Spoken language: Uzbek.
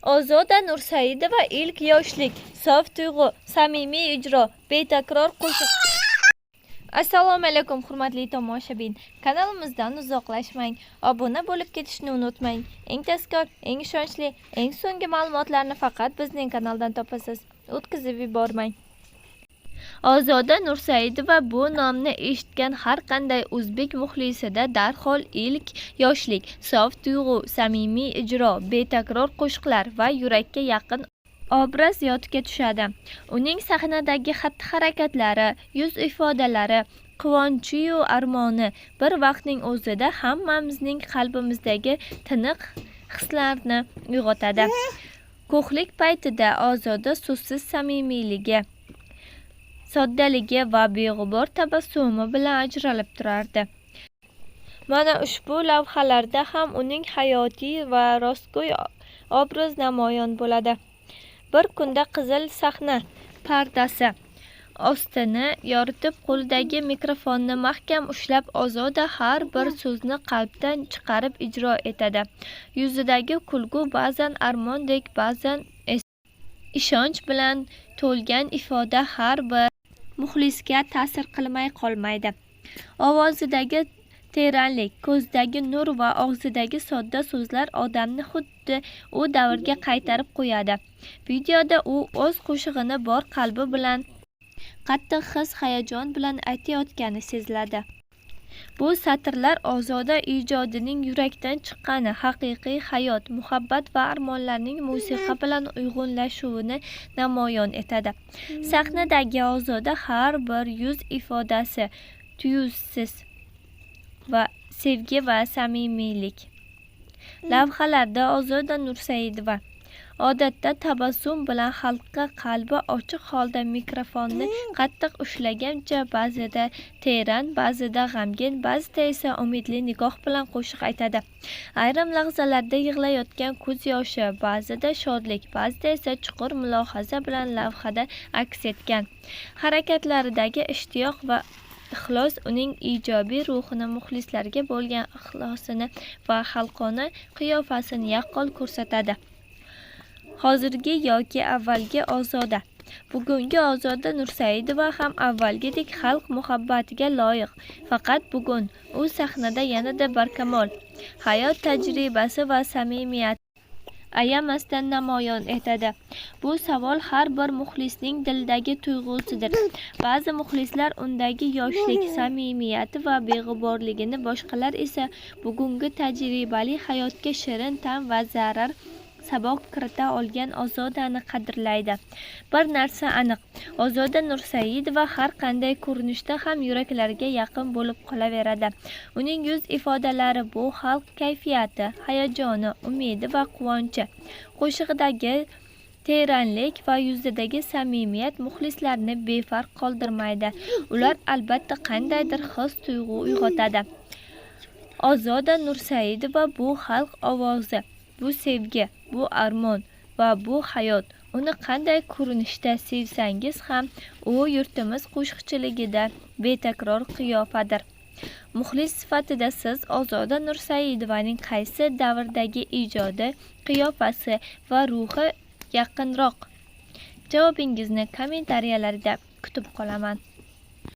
Ozoda Nursaidova ilk yoshlik, sof tuyg'u, samimiy ijro, betakror qo'shiq. Assalomu alaykum hurmatli tomoshabin. Kanalimizdan uzoqlashmang. Obuna bo'lib ketishni unutmang. Eng tezkor, eng ishonchli, eng so'nggi ma'lumotlarni faqat bizning kanaldan topasiz. O'tkazib yubormang. Ozoda Nursaidova bu nomni eshitgan har qanday o'zbek muxlisida darhol ilk yoshlik, sof tuyg'u, samimiy ijro, betakror qo'shiqlar va yurakka yaqin obraz yodga tushadi. Uning sahnadagi xatti-harakatlari, yuz ifodalari, quvonchi-yu armoni bir vaqtning o'zida hammamizning qalbimizdagi tiniq hislarni uyg'otadi. Ko'hlik paytida Ozoda so'zsiz samimiyligi, soddaligi va beg'ubor tabassumi bilan ajralib turardi. Mana ushbu lavhalarda ham uning hayotiy va rostgo'y obraz namoyon bo'ladi. Bir kunda qizil sahna pardasi ostini yoritib, qo'lidagi mikrofonni mahkam ushlab, Ozoda har bir so'zni qalbdan chiqarib ijro etadi. Yuzidagi kulgu ba'zan armondek, ba'zan ishonch bilan to'lgan ifoda har bir muxlisga ta'sir qilmay qolmaydi. Ovozidagi teranlik, ko'zdagi nur va og'zidagi sodda so'zlar odamni xuddi u davrga qaytarib qo'yadi. Videoda u o'z qo'shig'ini bor qalbi bilan, qattiq his-hayajon bilan aytayotgani seziladi. Bu satrlar Ozoda ijodining yurakdan chiqqani, haqiqiy hayot, muhabbat va armonlarning musiqa bilan uyg'unlashuvini namoyon etadi. Sahnadagi Ozoda har bir yuz ifodasi tuyusiz va sevgi va samimiylik. Lavhalarda Ozoda Nursaidova odatda tabassum bilan xalqqa qalbi ochiq holda mikrofonni qattiq ushlagancha, ba'zida teran, ba'zida g'amgin, ba'zida esa umidli nigoh bilan qo'shiq aytadi. Ayrim lahzalarda yig'layotgan ko'z yoshi, ba'zida shodlik, ba'zida esa chuqur mulohaza bilan lavhada aks etgan. Harakatlaridagi ishtiyoq va ixlos uning ijobiy ruhini, muxlislarga bo'lgan ixlosini va xalqona qiyofasini yaqqol ko'rsatadi. Hozirgi yoki avvalgi Ozoda. Bugungi Ozoda Nursaidova ham avvalgidek xalq muhabbatiga loyiq. Faqat bugun u sahnada yanada barkamol hayot tajribasi va samimiyat ayamasdan namoyon etadi. Bu savol har bir muxlisning dildagi tuyg'usidir. Ba'zi muxlislar undagi yoshlik, samimiyati va beg'uborligini, boshqalar esa bugungi tajribali hayotga shirin ta'm va zarar saboq kirita olgan Ozodani qadrlaydi. Bir narsa aniq, Ozoda Nursaidova har qanday ko'rinishda ham yuraklarga yaqin bo'lib qolaveradi. Uning yuz ifodalari bu xalq kayfiyati, hayajoni, umidi va quvonchi. Qo'shig'idagi teranlik va yuzidagi samimiyat muxlislarni befarq qoldirmaydi. Ular albatta qandaydir his tuyg'u uyg'otadi. Ozoda Nursaidova bu xalq ovozi, bu sevgi, bu armon va bu hayot. Uni qanday ko'rinishda sevsangiz ham, u yurtimiz qo'shiqchiligida betakror qiyofadir. Muxlis sifatida siz Ozoda Nursaidovaning qaysi davrdagi ijodi, qiyofasi va ruhi yaqinroq? Javobingizni kommentariyalarda kutib qolaman.